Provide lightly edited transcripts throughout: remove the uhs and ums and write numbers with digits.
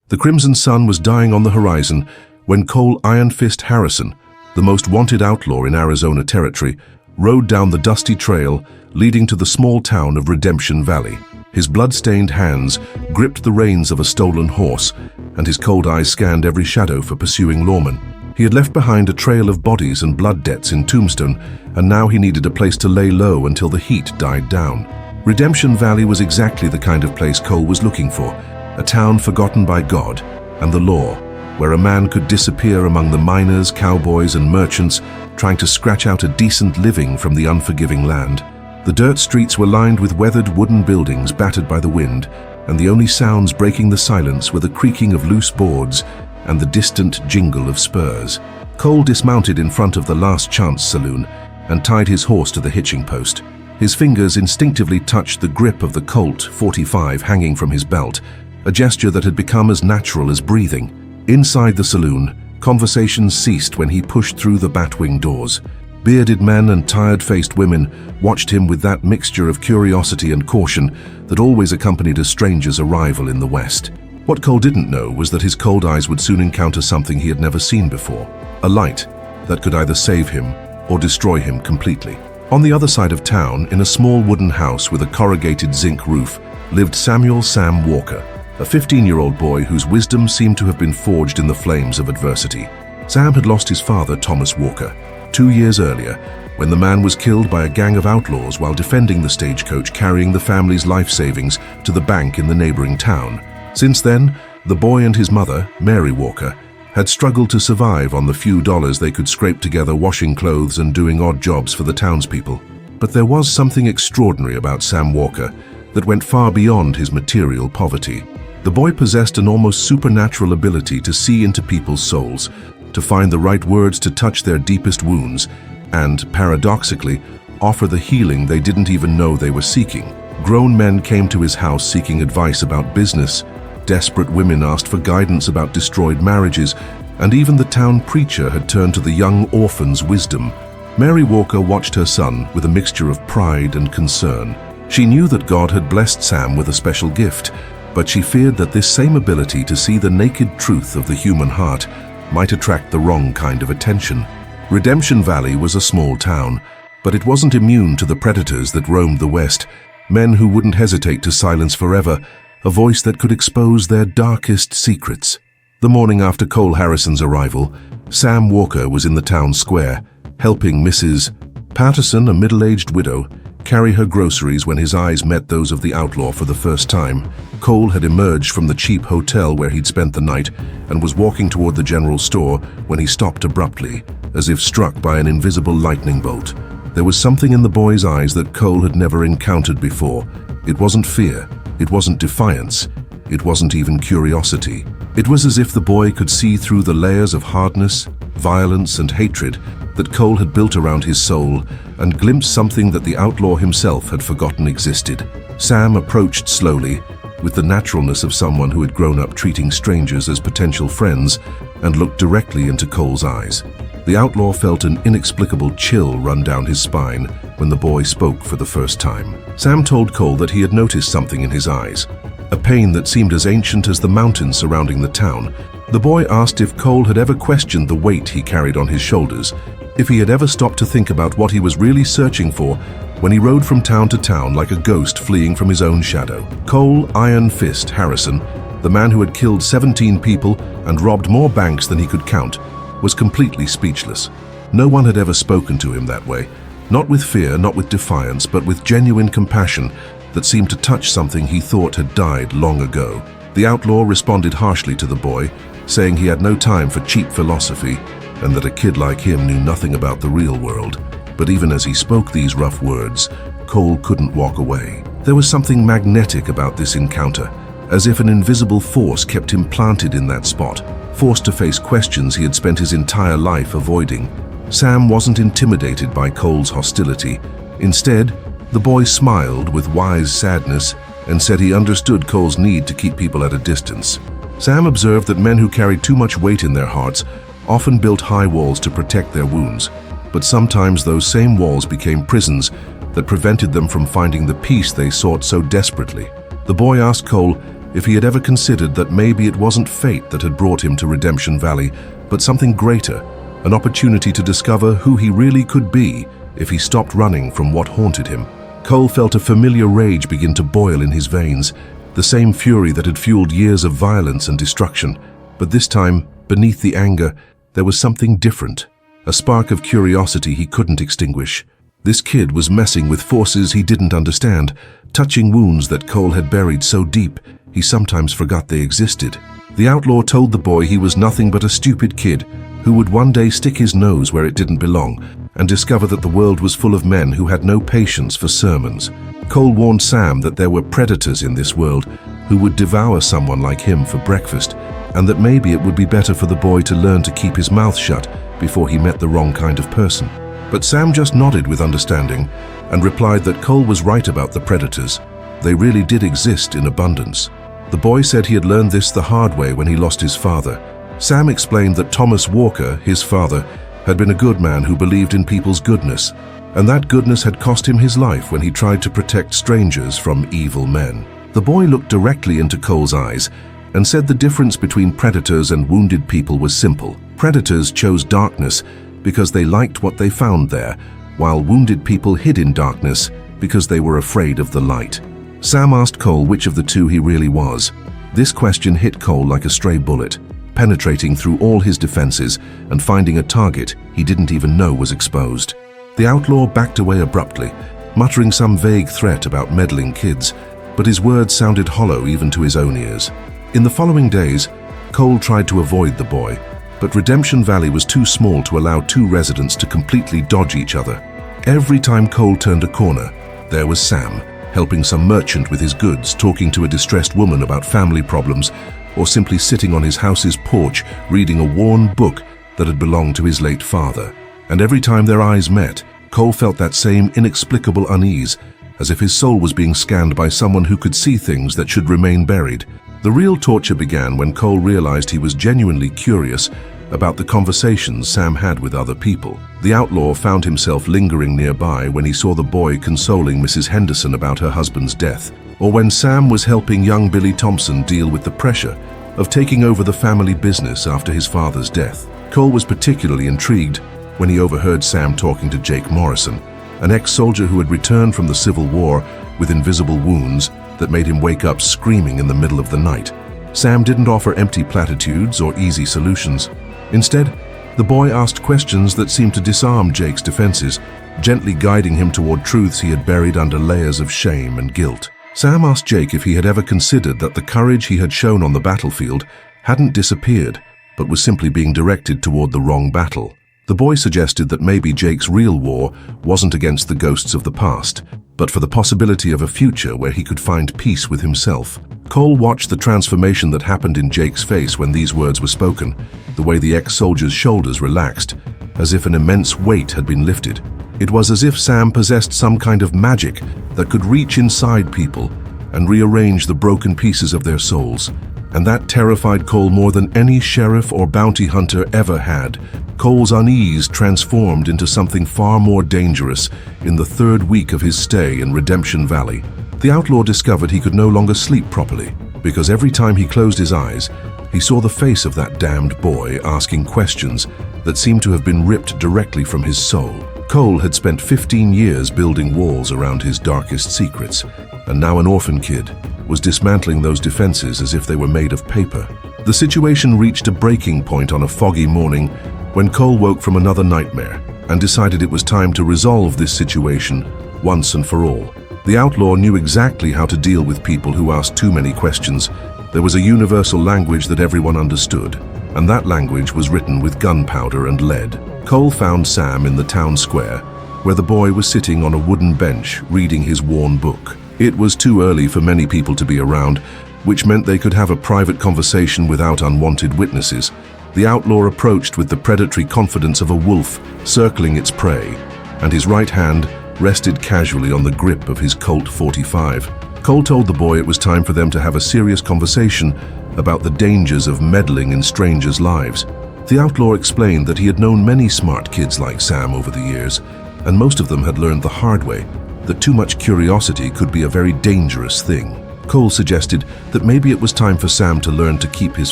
The crimson sun was dying on the horizon when Cole Iron Fist Harrison, the most wanted outlaw in Arizona territory, rode down the dusty trail leading to the small town of Redemption Valley. His blood-stained hands gripped the reins of a stolen horse, and his cold eyes scanned every shadow for pursuing lawmen. He had left behind a trail of bodies and blood debts in Tombstone, and now he needed a place to lay low until the heat died down. Redemption Valley was exactly the kind of place Cole was looking for, a town forgotten by God and the law, where a man could disappear among the miners, cowboys, and merchants trying to scratch out a decent living from the unforgiving land. The dirt streets were lined with weathered wooden buildings battered by the wind, and the only sounds breaking the silence were the creaking of loose boards and the distant jingle of spurs. Cole dismounted in front of the Last Chance saloon and tied his horse to the hitching post. His fingers instinctively touched the grip of the Colt .45 hanging from his belt, a gesture that had become as natural as breathing. Inside the saloon, conversations ceased when he pushed through the batwing doors. Bearded men and tired-faced women watched him with that mixture of curiosity and caution that always accompanied a stranger's arrival in the West. What Cole didn't know was that his cold eyes would soon encounter something he had never seen before, a light that could either save him or destroy him completely. On the other side of town, in a small wooden house with a corrugated zinc roof, lived Samuel Sam Walker, a 15-year-old boy whose wisdom seemed to have been forged in the flames of adversity. Sam had lost his father, Thomas Walker, 2 years earlier, when the man was killed by a gang of outlaws while defending the stagecoach carrying the family's life savings to the bank in the neighboring town. Since then, the boy and his mother, Mary Walker, had struggled to survive on the few dollars they could scrape together washing clothes and doing odd jobs for the townspeople. But there was something extraordinary about Sam Walker that went far beyond his material poverty. The boy possessed an almost supernatural ability to see into people's souls, to find the right words to touch their deepest wounds, and, paradoxically, offer the healing they didn't even know they were seeking. Grown men came to his house seeking advice about business. Desperate women asked for guidance about destroyed marriages, and even the town preacher had turned to the young orphan's wisdom. Mary Walker watched her son with a mixture of pride and concern. She knew that God had blessed Sam with a special gift, but she feared that this same ability to see the naked truth of the human heart might attract the wrong kind of attention. Redemption Valley was a small town, but it wasn't immune to the predators that roamed the West, men who wouldn't hesitate to silence forever a voice that could expose their darkest secrets. The morning after Cole Harrison's arrival, Sam Walker was in the town square, helping Mrs. Patterson, a middle-aged widow, carry her groceries when his eyes met those of the outlaw for the first time. Cole had emerged from the cheap hotel where he'd spent the night and was walking toward the general store when he stopped abruptly, as if struck by an invisible lightning bolt. There was something in the boy's eyes that Cole had never encountered before. It wasn't fear, it wasn't defiance, it wasn't even curiosity. It was as if the boy could see through the layers of hardness, violence, and hatred that Cole had built around his soul and glimpsed something that the outlaw himself had forgotten existed. Sam approached slowly, with the naturalness of someone who had grown up treating strangers as potential friends, and looked directly into Cole's eyes. The outlaw felt an inexplicable chill run down his spine when the boy spoke for the first time. Sam told Cole that he had noticed something in his eyes, a pain that seemed as ancient as the mountains surrounding the town. The boy asked if Cole had ever questioned the weight he carried on his shoulders, if he had ever stopped to think about what he was really searching for when he rode from town to town like a ghost fleeing from his own shadow. Cole Iron Fist Harrison, the man who had killed 17 people and robbed more banks than he could count, was completely speechless. No one had ever spoken to him that way, not with fear, not with defiance, but with genuine compassion that seemed to touch something he thought had died long ago. The outlaw responded harshly to the boy, saying he had no time for cheap philosophy and that a kid like him knew nothing about the real world. But even as he spoke these rough words, Cole couldn't walk away. There was something magnetic about this encounter, as if an invisible force kept him planted in that spot, forced to face questions he had spent his entire life avoiding. Sam wasn't intimidated by Cole's hostility. Instead, the boy smiled with wise sadness and said he understood Cole's need to keep people at a distance. Sam observed that men who carried too much weight in their hearts often built high walls to protect their wounds, but sometimes those same walls became prisons that prevented them from finding the peace they sought so desperately. The boy asked Cole if he had ever considered that maybe it wasn't fate that had brought him to Redemption Valley, but something greater, an opportunity to discover who he really could be if he stopped running from what haunted him. Cole felt a familiar rage begin to boil in his veins, the same fury that had fueled years of violence and destruction. But this time, beneath the anger, there was something different, a spark of curiosity he couldn't extinguish. This kid was messing with forces he didn't understand, touching wounds that Cole had buried so deep he sometimes forgot they existed. The outlaw told the boy he was nothing but a stupid kid who would one day stick his nose where it didn't belong and discover that the world was full of men who had no patience for sermons. Cole warned Sam that there were predators in this world who would devour someone like him for breakfast, and that maybe it would be better for the boy to learn to keep his mouth shut before he met the wrong kind of person. But Sam just nodded with understanding and replied that Cole was right about the predators. They really did exist in abundance. The boy said he had learned this the hard way when he lost his father. Sam explained that Thomas Walker, his father, had been a good man who believed in people's goodness, and that goodness had cost him his life when he tried to protect strangers from evil men. The boy looked directly into Cole's eyes and said the difference between predators and wounded people was simple. Predators chose darkness because they liked what they found there, while wounded people hid in darkness because they were afraid of the light. Sam asked Cole which of the two he really was. This question hit Cole like a stray bullet, penetrating through all his defenses and finding a target he didn't even know was exposed. The outlaw backed away abruptly, muttering some vague threat about meddling kids, but his words sounded hollow even to his own ears. In the following days, Cole tried to avoid the boy, but Redemption Valley was too small to allow two residents to completely dodge each other. Every time Cole turned a corner, there was Sam, helping some merchant with his goods, talking to a distressed woman about family problems, or simply sitting on his house's porch reading a worn book that had belonged to his late father. And every time their eyes met, Cole felt that same inexplicable unease, as if his soul was being scanned by someone who could see things that should remain buried. The real torture began when Cole realized he was genuinely curious about the conversations Sam had with other people. The outlaw found himself lingering nearby when he saw the boy consoling Mrs. Henderson about her husband's death, or when Sam was helping young Billy Thompson deal with the pressure of taking over the family business after his father's death. Cole was particularly intrigued when he overheard Sam talking to Jake Morrison, an ex-soldier who had returned from the Civil War with invisible wounds that made him wake up screaming in the middle of the night. Sam didn't offer empty platitudes or easy solutions. Instead, the boy asked questions that seemed to disarm Jake's defenses, gently guiding him toward truths he had buried under layers of shame and guilt. Sam asked Jake if he had ever considered that the courage he had shown on the battlefield hadn't disappeared, but was simply being directed toward the wrong battle. The boy suggested that maybe Jake's real war wasn't against the ghosts of the past, but for the possibility of a future where he could find peace with himself. Cole watched the transformation that happened in Jake's face when these words were spoken, the way the ex-soldier's shoulders relaxed, as if an immense weight had been lifted. It was as if Sam possessed some kind of magic that could reach inside people and rearrange the broken pieces of their souls. And that terrified Cole more than any sheriff or bounty hunter ever had. Cole's unease transformed into something far more dangerous in the third week of his stay in Redemption Valley. The outlaw discovered he could no longer sleep properly, because every time he closed his eyes, he saw the face of that damned boy asking questions that seemed to have been ripped directly from his soul. Cole had spent 15 years building walls around his darkest secrets, and now an orphan kid was dismantling those defenses as if they were made of paper. The situation reached a breaking point on a foggy morning when Cole woke from another nightmare and decided it was time to resolve this situation once and for all. The outlaw knew exactly how to deal with people who asked too many questions. There was a universal language that everyone understood, and that language was written with gunpowder and lead. Cole found Sam in the town square, where the boy was sitting on a wooden bench reading his worn book. It was too early for many people to be around, which meant they could have a private conversation without unwanted witnesses. The outlaw approached with the predatory confidence of a wolf circling its prey, and his right hand rested casually on the grip of his Colt 45. Cole told the boy it was time for them to have a serious conversation about the dangers of meddling in strangers' lives. The outlaw explained that he had known many smart kids like Sam over the years, and most of them had learned the hard way that too much curiosity could be a very dangerous thing. Cole suggested that maybe it was time for Sam to learn to keep his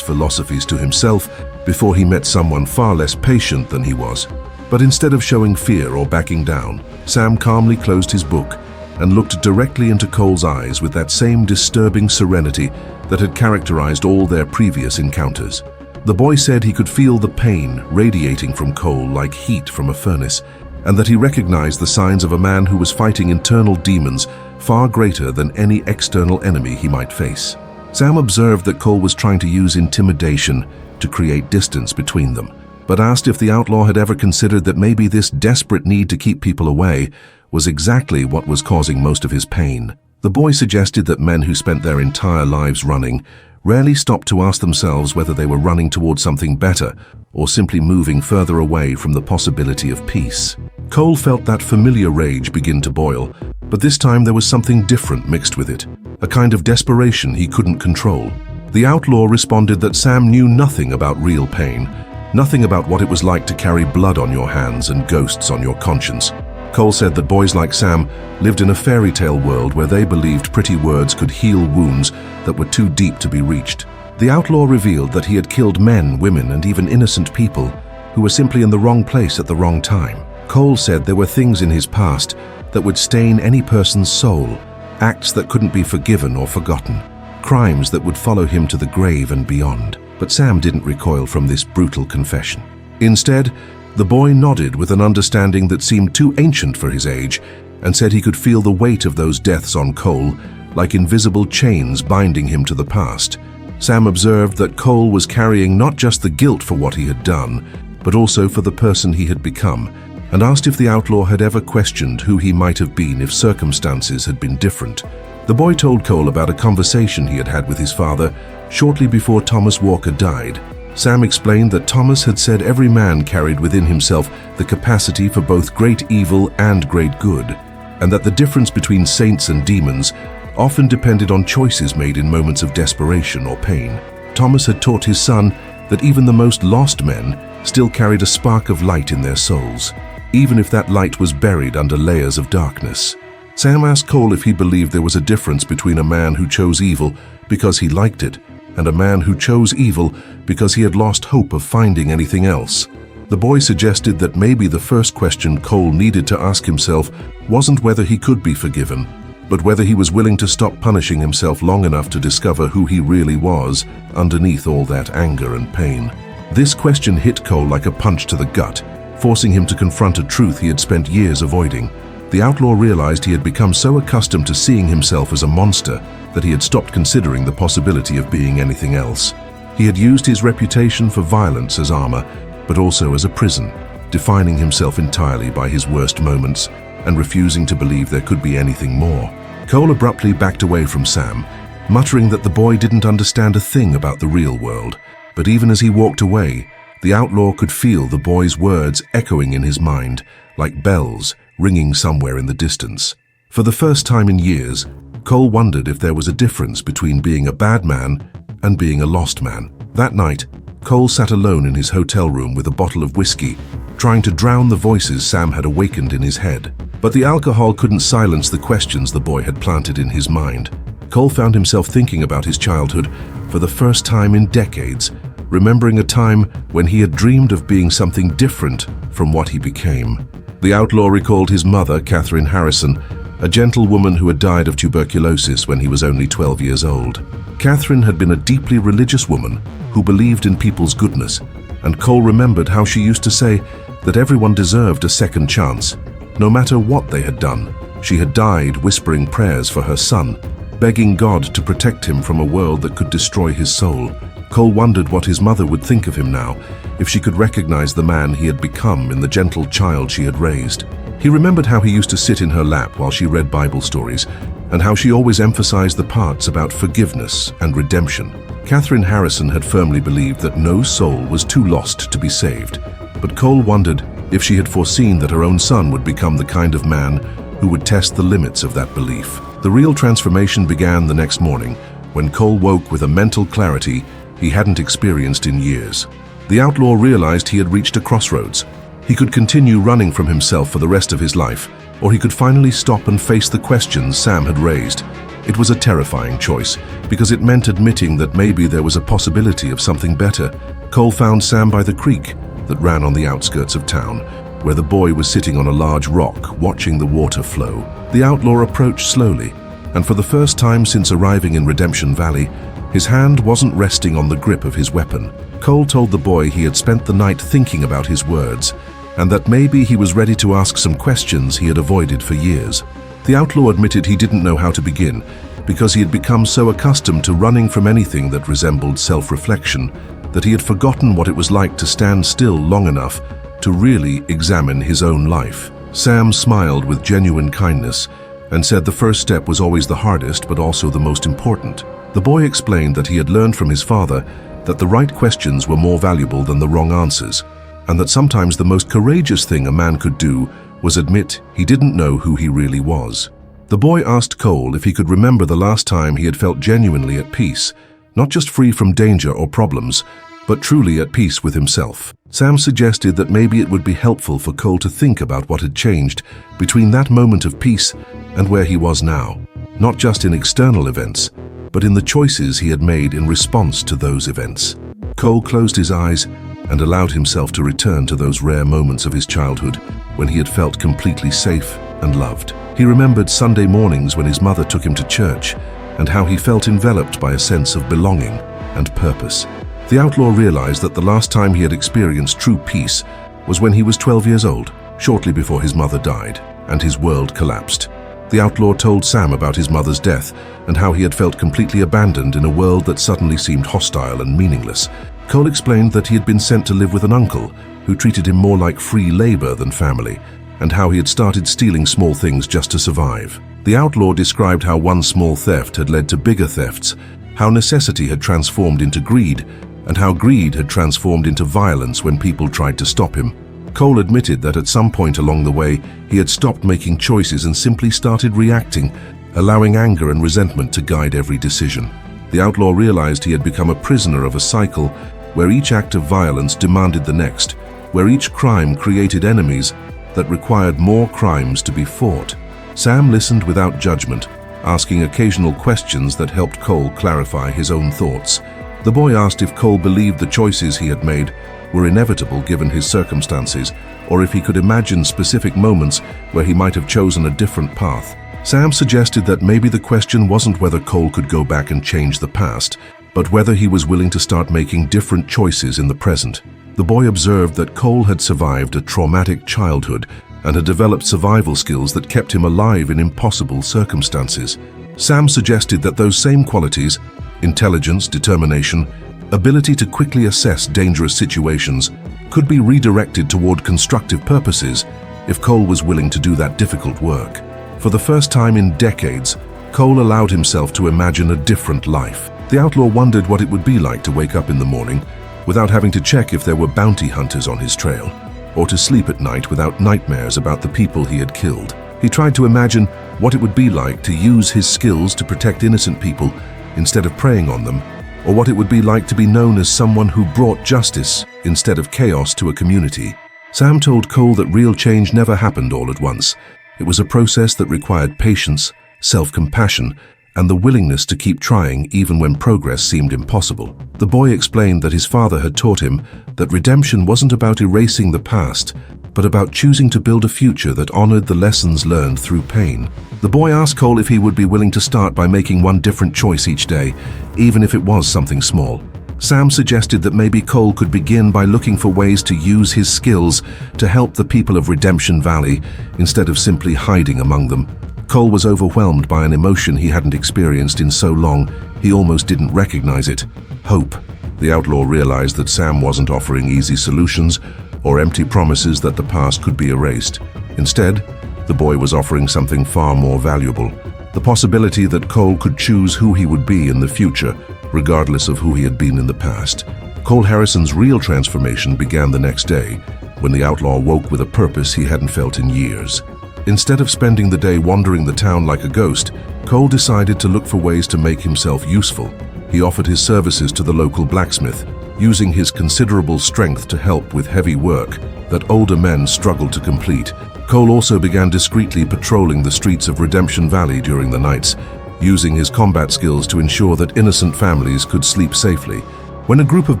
philosophies to himself before he met someone far less patient than he was. But instead of showing fear or backing down, Sam calmly closed his book and looked directly into Cole's eyes with that same disturbing serenity that had characterized all their previous encounters. The boy said he could feel the pain radiating from Cole like heat from a furnace, and that he recognized the signs of a man who was fighting internal demons far greater than any external enemy he might face. Sam observed that Cole was trying to use intimidation to create distance between them, but asked if the outlaw had ever considered that maybe this desperate need to keep people away was exactly what was causing most of his pain. The boy suggested that men who spent their entire lives running rarely stopped to ask themselves whether they were running towards something better or simply moving further away from the possibility of peace. Cole felt that familiar rage begin to boil, but this time there was something different mixed with it, a kind of desperation he couldn't control. The outlaw responded that Sam knew nothing about real pain, nothing about what it was like to carry blood on your hands and ghosts on your conscience. Cole said that boys like Sam lived in a fairy tale world where they believed pretty words could heal wounds that were too deep to be reached. The outlaw revealed that he had killed men, women, and even innocent people who were simply in the wrong place at the wrong time. Cole said there were things in his past that would stain any person's soul, acts that couldn't be forgiven or forgotten, crimes that would follow him to the grave and beyond. But Sam didn't recoil from this brutal confession. Instead, the boy nodded with an understanding that seemed too ancient for his age and said he could feel the weight of those deaths on Cole like invisible chains binding him to the past. Sam observed that Cole was carrying not just the guilt for what he had done, but also for the person he had become, and asked if the outlaw had ever questioned who he might have been if circumstances had been different. The boy told Cole about a conversation he had had with his father shortly before Thomas Walker died. Sam explained that Thomas had said every man carried within himself the capacity for both great evil and great good, and that the difference between saints and demons often depended on choices made in moments of desperation or pain. Thomas had taught his son that even the most lost men still carried a spark of light in their souls, even if that light was buried under layers of darkness. Sam asked Cole if he believed there was a difference between a man who chose evil because he liked it and a man who chose evil because he had lost hope of finding anything else. The boy suggested that maybe the first question Cole needed to ask himself wasn't whether he could be forgiven, but whether he was willing to stop punishing himself long enough to discover who he really was underneath all that anger and pain. This question hit Cole like a punch to the gut, forcing him to confront a truth he had spent years avoiding. The outlaw realized he had become so accustomed to seeing himself as a monster that he had stopped considering the possibility of being anything else. He had used his reputation for violence as armor, but also as a prison, defining himself entirely by his worst moments and refusing to believe there could be anything more. Cole abruptly backed away from Sam, muttering that the boy didn't understand a thing about the real world. But even as he walked away, the outlaw could feel the boy's words echoing in his mind, like bells ringing somewhere in the distance. For the first time in years, Cole wondered if there was a difference between being a bad man and being a lost man. That night, Cole sat alone in his hotel room with a bottle of whiskey, trying to drown the voices Sam had awakened in his head. But the alcohol couldn't silence the questions the boy had planted in his mind. Cole found himself thinking about his childhood for the first time in decades, remembering a time when he had dreamed of being something different from what he became. The outlaw recalled his mother, Catherine Harrison, a gentle woman who had died of tuberculosis when he was only 12 years old. Catherine had been a deeply religious woman who believed in people's goodness, and Cole remembered how she used to say that everyone deserved a second chance, no matter what they had done. She had died whispering prayers for her son, begging God to protect him from a world that could destroy his soul. Cole wondered what his mother would think of him now, if she could recognize the man he had become in the gentle child she had raised. He remembered how he used to sit in her lap while she read Bible stories, and how she always emphasized the parts about forgiveness and redemption. Catherine Harrison had firmly believed that no soul was too lost to be saved, but Cole wondered if she had foreseen that her own son would become the kind of man who would test the limits of that belief. The real transformation began the next morning, when Cole woke with a mental clarity he hadn't experienced in years. The outlaw realized he had reached a crossroads. He could continue running from himself for the rest of his life, or he could finally stop and face the questions Sam had raised. It was a terrifying choice, because it meant admitting that maybe there was a possibility of something better. Cole found Sam by the creek that ran on the outskirts of town, where the boy was sitting on a large rock, watching the water flow. The outlaw approached slowly, and for the first time since arriving in Redemption Valley, his hand wasn't resting on the grip of his weapon. Cole told the boy he had spent the night thinking about his words, and that maybe he was ready to ask some questions he had avoided for years. The outlaw admitted he didn't know how to begin, because he had become so accustomed to running from anything that resembled self-reflection that he had forgotten what it was like to stand still long enough to really examine his own life. Sam smiled with genuine kindness and said the first step was always the hardest but also the most important. The boy explained that he had learned from his father that the right questions were more valuable than the wrong answers, and that sometimes the most courageous thing a man could do was admit he didn't know who he really was. The boy asked Cole if he could remember the last time he had felt genuinely at peace, not just free from danger or problems, but truly at peace with himself. Sam suggested that maybe it would be helpful for Cole to think about what had changed between that moment of peace and where he was now, not just in external events, but in the choices he had made in response to those events. Cole closed his eyes and allowed himself to return to those rare moments of his childhood when he had felt completely safe and loved. He remembered Sunday mornings when his mother took him to church and how he felt enveloped by a sense of belonging and purpose. The outlaw realized that the last time he had experienced true peace was when he was 12 years old, shortly before his mother died, and his world collapsed. The outlaw told Sam about his mother's death and how he had felt completely abandoned in a world that suddenly seemed hostile and meaningless. Cole explained that he had been sent to live with an uncle who treated him more like free labor than family, and how he had started stealing small things just to survive. The outlaw described how one small theft had led to bigger thefts, how necessity had transformed into greed, and how greed had transformed into violence when people tried to stop him. Cole admitted that at some point along the way, he had stopped making choices and simply started reacting, allowing anger and resentment to guide every decision. The outlaw realized he had become a prisoner of a cycle where each act of violence demanded the next, where each crime created enemies that required more crimes to be fought. Sam listened without judgment, asking occasional questions that helped Cole clarify his own thoughts. The boy asked if Cole believed the choices he had made were inevitable given his circumstances, or if he could imagine specific moments where he might have chosen a different path. Sam suggested that maybe the question wasn't whether Cole could go back and change the past, but whether he was willing to start making different choices in the present. The boy observed that Cole had survived a traumatic childhood and had developed survival skills that kept him alive in impossible circumstances. Sam suggested that those same qualities, intelligence, determination, ability to quickly assess dangerous situations, could be redirected toward constructive purposes if Cole was willing to do that difficult work. For the first time in decades, Cole allowed himself to imagine a different life. The outlaw wondered what it would be like to wake up in the morning without having to check if there were bounty hunters on his trail, or to sleep at night without nightmares about the people he had killed. He tried to imagine what it would be like to use his skills to protect innocent people instead of preying on them, or what it would be like to be known as someone who brought justice instead of chaos to a community. Sam told Cole that real change never happened all at once. It was a process that required patience, self-compassion, and the willingness to keep trying even when progress seemed impossible. The boy explained that his father had taught him that redemption wasn't about erasing the past, but about choosing to build a future that honored the lessons learned through pain. The boy asked Cole if he would be willing to start by making one different choice each day, even if it was something small. Sam suggested that maybe Cole could begin by looking for ways to use his skills to help the people of Redemption Valley instead of simply hiding among them. Cole was overwhelmed by an emotion he hadn't experienced in so long he almost didn't recognize it: hope. The outlaw realized that Sam wasn't offering easy solutions or empty promises that the past could be erased. Instead, the boy was offering something far more valuable: the possibility that Cole could choose who he would be in the future, regardless of who he had been in the past. Cole Harrison's real transformation began the next day, when the outlaw woke with a purpose he hadn't felt in years. Instead of spending the day wandering the town like a ghost, Cole decided to look for ways to make himself useful. He offered his services to the local blacksmith, using his considerable strength to help with heavy work that older men struggled to complete. Cole also began discreetly patrolling the streets of Redemption Valley during the nights, using his combat skills to ensure that innocent families could sleep safely. When a group of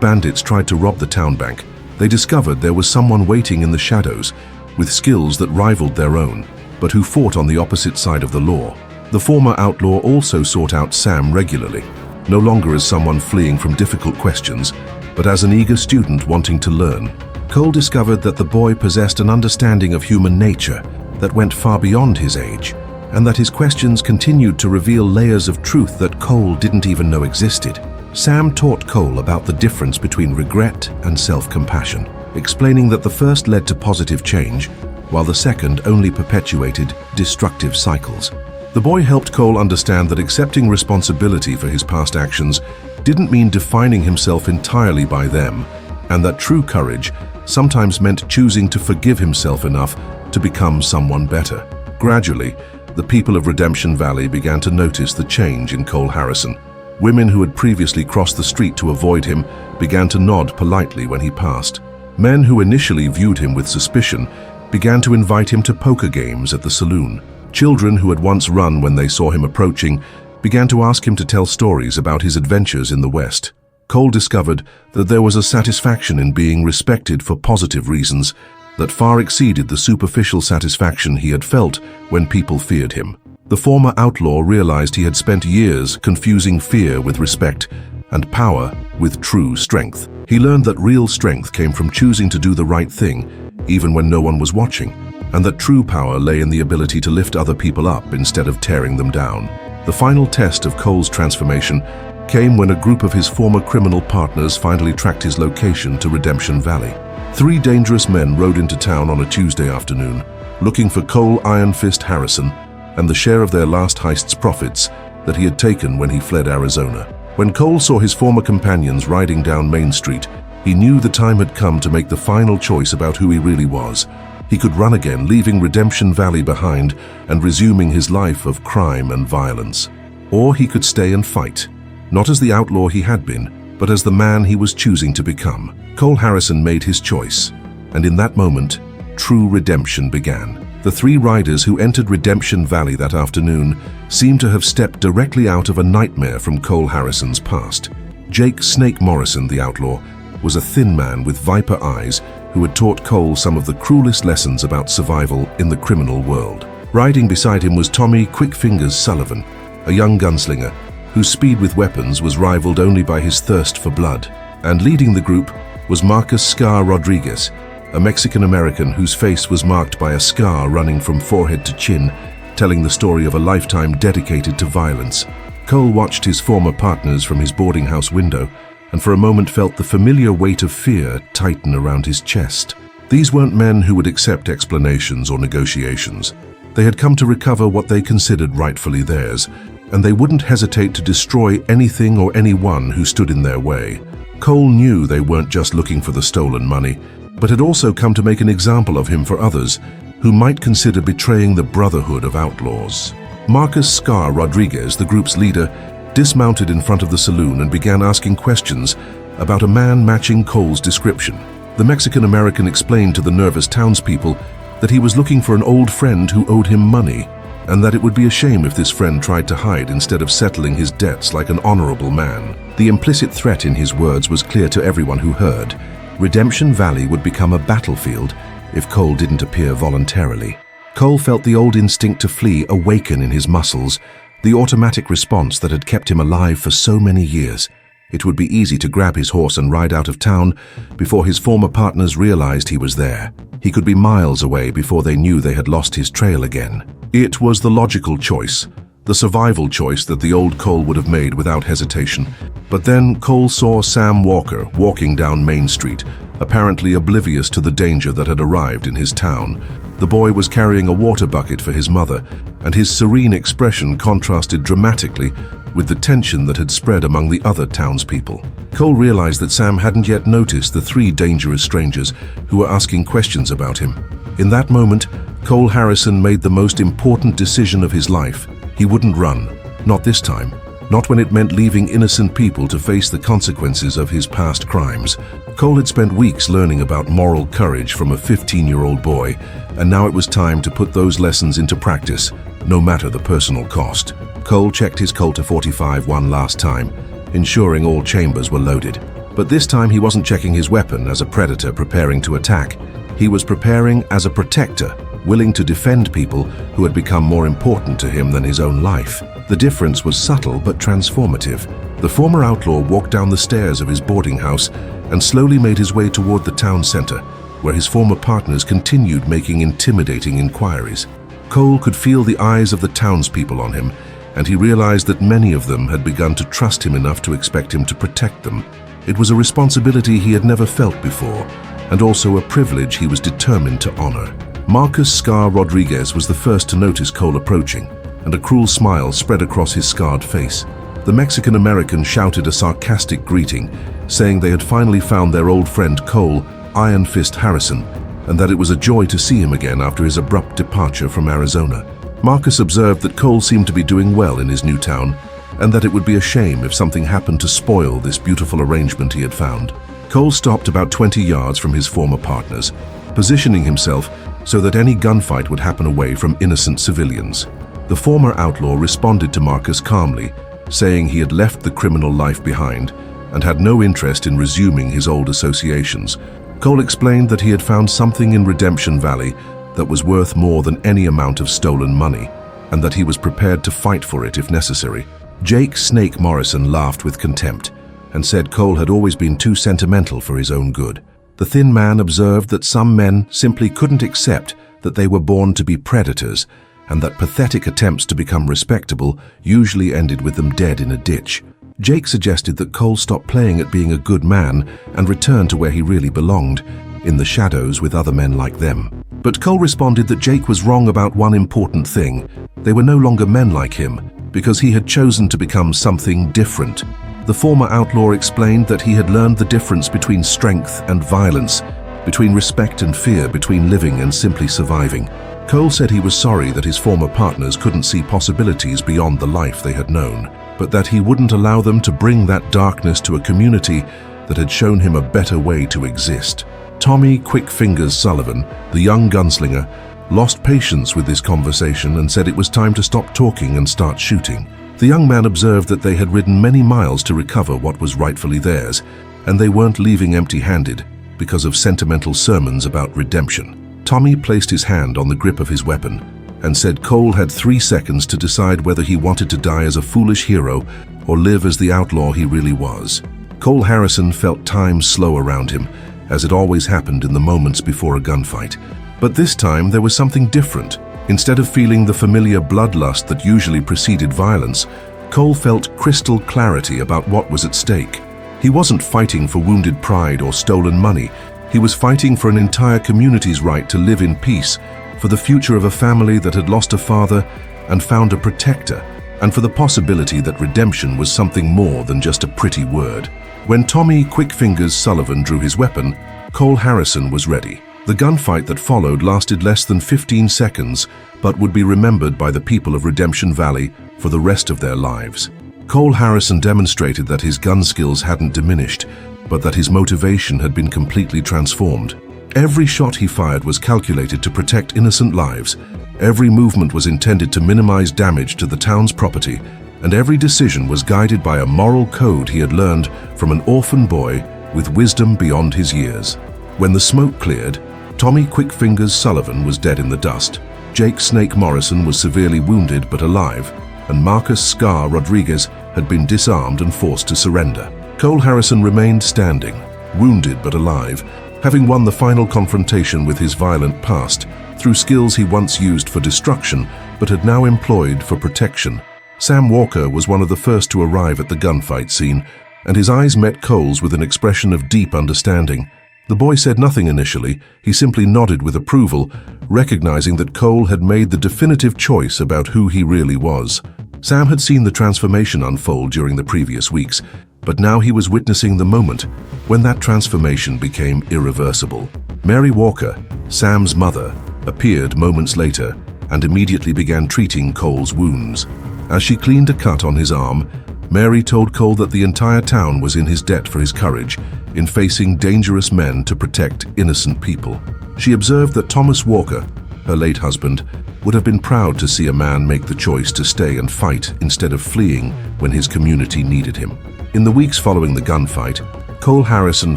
bandits tried to rob the town bank, they discovered there was someone waiting in the shadows with skills that rivaled their own, but who fought on the opposite side of the law. The former outlaw also sought out Sam regularly, no longer as someone fleeing from difficult questions, but as an eager student wanting to learn. Cole discovered that the boy possessed an understanding of human nature that went far beyond his age, and that his questions continued to reveal layers of truth that Cole didn't even know existed. Sam taught Cole about the difference between regret and self-compassion, explaining that the first led to positive change, while the second only perpetuated destructive cycles. The boy helped Cole understand that accepting responsibility for his past actions didn't mean defining himself entirely by them, and that true courage sometimes meant choosing to forgive himself enough to become someone better. Gradually, the people of Redemption Valley began to notice the change in Cole Harrison. Women who had previously crossed the street to avoid him began to nod politely when he passed. Men who initially viewed him with suspicion began to invite him to poker games at the saloon. Children who had once run when they saw him approaching began to ask him to tell stories about his adventures in the West. Cole discovered that there was a satisfaction in being respected for positive reasons that far exceeded the superficial satisfaction he had felt when people feared him. The former outlaw realized he had spent years confusing fear with respect and power with true strength. He learned that real strength came from choosing to do the right thing, even when no one was watching, and that true power lay in the ability to lift other people up instead of tearing them down. The final test of Cole's transformation came when a group of his former criminal partners finally tracked his location to Redemption Valley. 3 dangerous men rode into town on a Tuesday afternoon, looking for Cole Iron Fist Harrison and the share of their last heist's profits that he had taken when he fled Arizona. When Cole saw his former companions riding down Main Street, he knew the time had come to make the final choice about who he really was. He could run again, leaving Redemption Valley behind and resuming his life of crime and violence. Or he could stay and fight, not as the outlaw he had been, but as the man he was choosing to become. Cole Harrison made his choice, and in that moment, true redemption began. The 3 riders who entered Redemption Valley that afternoon seemed to have stepped directly out of a nightmare from Cole Harrison's past. Jake "Snake" Morrison, the outlaw, was a thin man with viper eyes who had taught Cole some of the cruelest lessons about survival in the criminal world. Riding beside him was Tommy "Quick Fingers" Sullivan, a young gunslinger whose speed with weapons was rivaled only by his thirst for blood. And leading the group was Marcus "Scar" Rodriguez, a Mexican-American whose face was marked by a scar running from forehead to chin, telling the story of a lifetime dedicated to violence. Cole watched his former partners from his boarding house window and for a moment felt the familiar weight of fear tighten around his chest. These weren't men who would accept explanations or negotiations. They had come to recover what they considered rightfully theirs, and they wouldn't hesitate to destroy anything or anyone who stood in their way. Cole knew they weren't just looking for the stolen money, but had also come to make an example of him for others who might consider betraying the brotherhood of outlaws. Marcus "Scar" Rodriguez, the group's leader, dismounted in front of the saloon and began asking questions about a man matching Cole's description. The Mexican-American explained to the nervous townspeople that he was looking for an old friend who owed him money, and that it would be a shame if this friend tried to hide instead of settling his debts like an honorable man. The implicit threat in his words was clear to everyone who heard. Redemption Valley would become a battlefield if Cole didn't appear voluntarily. Cole felt the old instinct to flee awaken in his muscles, the automatic response that had kept him alive for so many years. It would be easy to grab his horse and ride out of town before his former partners realized he was there. He could be miles away before they knew they had lost his trail again. It was the logical choice, the survival choice that the old Cole would have made without hesitation. But then Cole saw Sam Walker walking down Main Street, apparently oblivious to the danger that had arrived in his town. The boy was carrying a water bucket for his mother, and his serene expression contrasted dramatically with the tension that had spread among the other townspeople. Cole realized that Sam hadn't yet noticed the 3 dangerous strangers who were asking questions about him. In that moment, Cole Harrison made the most important decision of his life. He wouldn't run, not this time, not when it meant leaving innocent people to face the consequences of his past crimes. Cole had spent weeks learning about moral courage from a 15-year-old boy, and now it was time to put those lessons into practice, no matter the personal cost. Cole checked his Colt 45 one last time, ensuring all chambers were loaded. But this time he wasn't checking his weapon as a predator preparing to attack. He was preparing as a protector, willing to defend people who had become more important to him than his own life. The difference was subtle but transformative. The former outlaw walked down the stairs of his boarding house and slowly made his way toward the town center, where his former partners continued making intimidating inquiries. Cole could feel the eyes of the townspeople on him, and he realized that many of them had begun to trust him enough to expect him to protect them. It was a responsibility he had never felt before, and also a privilege he was determined to honor. Marcus "Scar" Rodriguez was the first to notice Cole approaching, and a cruel smile spread across his scarred face. The Mexican-American shouted a sarcastic greeting, saying they had finally found their old friend Cole "Iron Fist" Harrison, and that it was a joy to see him again after his abrupt departure from Arizona. Marcus observed that Cole seemed to be doing well in his new town, and that it would be a shame if something happened to spoil this beautiful arrangement he had found. Cole stopped about 20 yards from his former partners, positioning himself so that any gunfight would happen away from innocent civilians. The former outlaw responded to Marcus calmly, saying he had left the criminal life behind and had no interest in resuming his old associations. Cole explained that he had found something in Redemption Valley that was worth more than any amount of stolen money, and that he was prepared to fight for it if necessary. Jake "Snake" Morrison laughed with contempt and said Cole had always been too sentimental for his own good. The thin man observed that some men simply couldn't accept that they were born to be predators, and that pathetic attempts to become respectable usually ended with them dead in a ditch. Jake suggested that Cole stop playing at being a good man and return to where he really belonged, in the shadows with other men like them. But Cole responded that Jake was wrong about one important thing. They were no longer men like him, because he had chosen to become something different. The former outlaw explained that he had learned the difference between strength and violence, between respect and fear, between living and simply surviving. Cole said he was sorry that his former partners couldn't see possibilities beyond the life they had known, but that he wouldn't allow them to bring that darkness to a community that had shown him a better way to exist. Tommy "Quick Fingers" Sullivan, the young gunslinger, lost patience with this conversation and said it was time to stop talking and start shooting. The young man observed that they had ridden many miles to recover what was rightfully theirs, and they weren't leaving empty-handed because of sentimental sermons about redemption. Tommy placed his hand on the grip of his weapon and said Cole had 3 seconds to decide whether he wanted to die as a foolish hero or live as the outlaw he really was. Cole Harrison felt time slow around him, as it always happened in the moments before a gunfight. But this time there was something different. Instead of feeling the familiar bloodlust that usually preceded violence, Cole felt crystal clarity about what was at stake. He wasn't fighting for wounded pride or stolen money. He was fighting for an entire community's right to live in peace, for the future of a family that had lost a father and found a protector, and for the possibility that redemption was something more than just a pretty word. When Tommy "Quick Fingers" Sullivan drew his weapon, Cole Harrison was ready. The gunfight that followed lasted less than 15 seconds, but would be remembered by the people of Redemption Valley for the rest of their lives. Cole Harrison demonstrated that his gun skills hadn't diminished, but that his motivation had been completely transformed. Every shot he fired was calculated to protect innocent lives. Every movement was intended to minimize damage to the town's property, and every decision was guided by a moral code he had learned from an orphan boy with wisdom beyond his years. When the smoke cleared, Tommy "Quick Fingers" Sullivan was dead in the dust. Jake "Snake" Morrison was severely wounded but alive, and Marcus "Scar" Rodriguez had been disarmed and forced to surrender. Cole Harrison remained standing, wounded but alive, having won the final confrontation with his violent past through skills he once used for destruction but had now employed for protection. Sam Walker was one of the first to arrive at the gunfight scene, and his eyes met Cole's with an expression of deep understanding. The boy said nothing initially. He simply nodded with approval, recognizing that Cole had made the definitive choice about who he really was. Sam had seen the transformation unfold during the previous weeks, but now he was witnessing the moment when that transformation became irreversible. Mary Walker, Sam's mother, appeared moments later and immediately began treating Cole's wounds. As she cleaned a cut on his arm, Mary told Cole that the entire town was in his debt for his courage in facing dangerous men to protect innocent people. She observed that Thomas Walker, her late husband, would have been proud to see a man make the choice to stay and fight instead of fleeing when his community needed him. In the weeks following the gunfight, Cole Harrison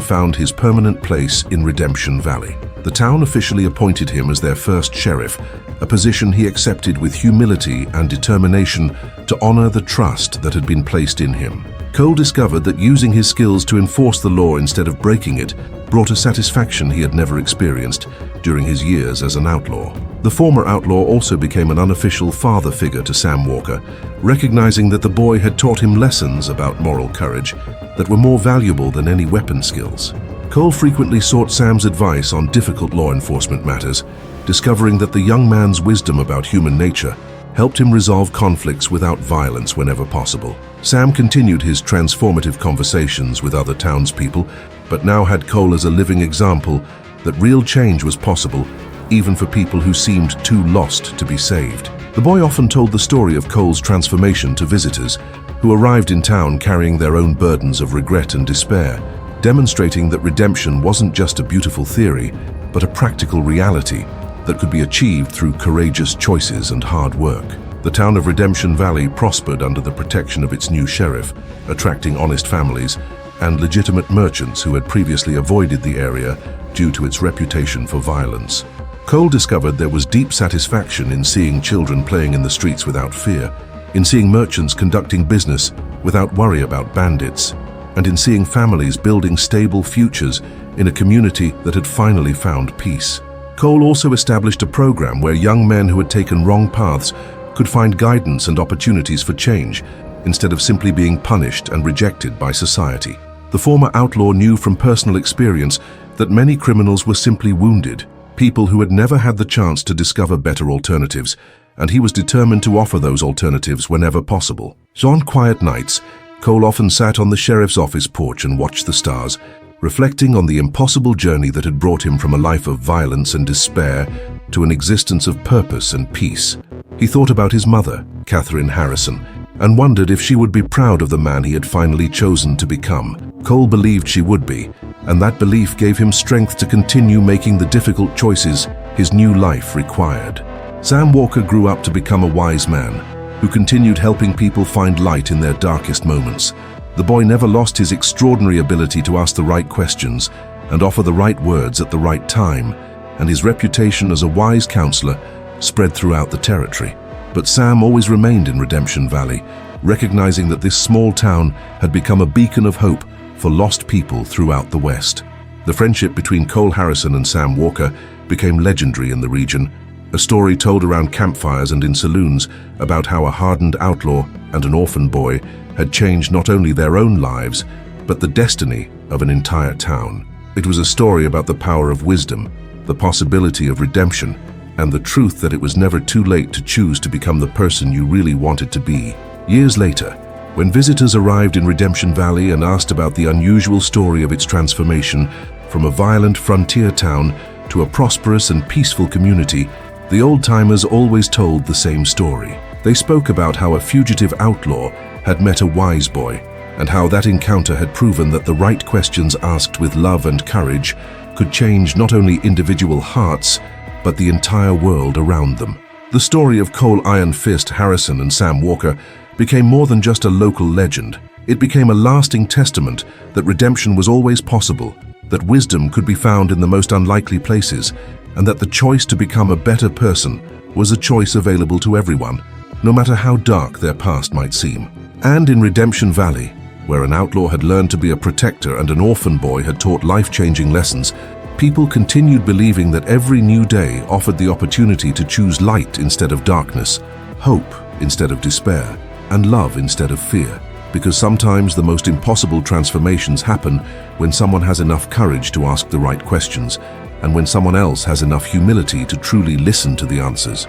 found his permanent place in Redemption Valley. The town officially appointed him as their first sheriff, a position he accepted with humility and determination to honor the trust that had been placed in him. Cole discovered that using his skills to enforce the law instead of breaking it brought a satisfaction he had never experienced during his years as an outlaw. The former outlaw also became an unofficial father figure to Sam Walker, recognizing that the boy had taught him lessons about moral courage that were more valuable than any weapon skills. Cole frequently sought Sam's advice on difficult law enforcement matters, discovering that the young man's wisdom about human nature helped him resolve conflicts without violence whenever possible. Sam continued his transformative conversations with other townspeople, but now had Cole as a living example that real change was possible, even for people who seemed too lost to be saved. The boy often told the story of Cole's transformation to visitors who arrived in town carrying their own burdens of regret and despair, demonstrating that redemption wasn't just a beautiful theory, but a practical reality that could be achieved through courageous choices and hard work. The town of Redemption Valley prospered under the protection of its new sheriff, attracting honest families and legitimate merchants who had previously avoided the area due to its reputation for violence. Cole discovered there was deep satisfaction in seeing children playing in the streets without fear, in seeing merchants conducting business without worry about bandits, and in seeing families building stable futures in a community that had finally found peace. Cole also established a program where young men who had taken wrong paths could find guidance and opportunities for change instead of simply being punished and rejected by society. The former outlaw knew from personal experience that many criminals were simply wounded, people who had never had the chance to discover better alternatives, and he was determined to offer those alternatives whenever possible. So on quiet nights, Cole often sat on the sheriff's office porch and watched the stars, reflecting on the impossible journey that had brought him from a life of violence and despair to an existence of purpose and peace. He thought about his mother, Catherine Harrison, and wondered if she would be proud of the man he had finally chosen to become. Cole believed she would be, and that belief gave him strength to continue making the difficult choices his new life required. Sam Walker grew up to become a wise man, who continued helping people find light in their darkest moments. The boy never lost his extraordinary ability to ask the right questions and offer the right words at the right time, and his reputation as a wise counselor spread throughout the territory. But Sam always remained in Redemption Valley, recognizing that this small town had become a beacon of hope for lost people throughout the West. The friendship between Cole Harrison and Sam Walker became legendary in the region, a story told around campfires and in saloons about how a hardened outlaw and an orphan boy had changed not only their own lives, but the destiny of an entire town. It was a story about the power of wisdom, the possibility of redemption, and the truth that it was never too late to choose to become the person you really wanted to be. Years later, when visitors arrived in Redemption Valley and asked about the unusual story of its transformation from a violent frontier town to a prosperous and peaceful community, the old-timers always told the same story. They spoke about how a fugitive outlaw had met a wise boy, and how that encounter had proven that the right questions asked with love and courage could change not only individual hearts, but the entire world around them. The story of Cole "Iron Fist" Harrison and Sam Walker became more than just a local legend. It became a lasting testament that redemption was always possible, that wisdom could be found in the most unlikely places, and that the choice to become a better person was a choice available to everyone, no matter how dark their past might seem. And in Redemption Valley, where an outlaw had learned to be a protector and an orphan boy had taught life-changing lessons, people continued believing that every new day offered the opportunity to choose light instead of darkness, hope instead of despair, and love instead of fear. Because sometimes the most impossible transformations happen when someone has enough courage to ask the right questions, and when someone else has enough humility to truly listen to the answers.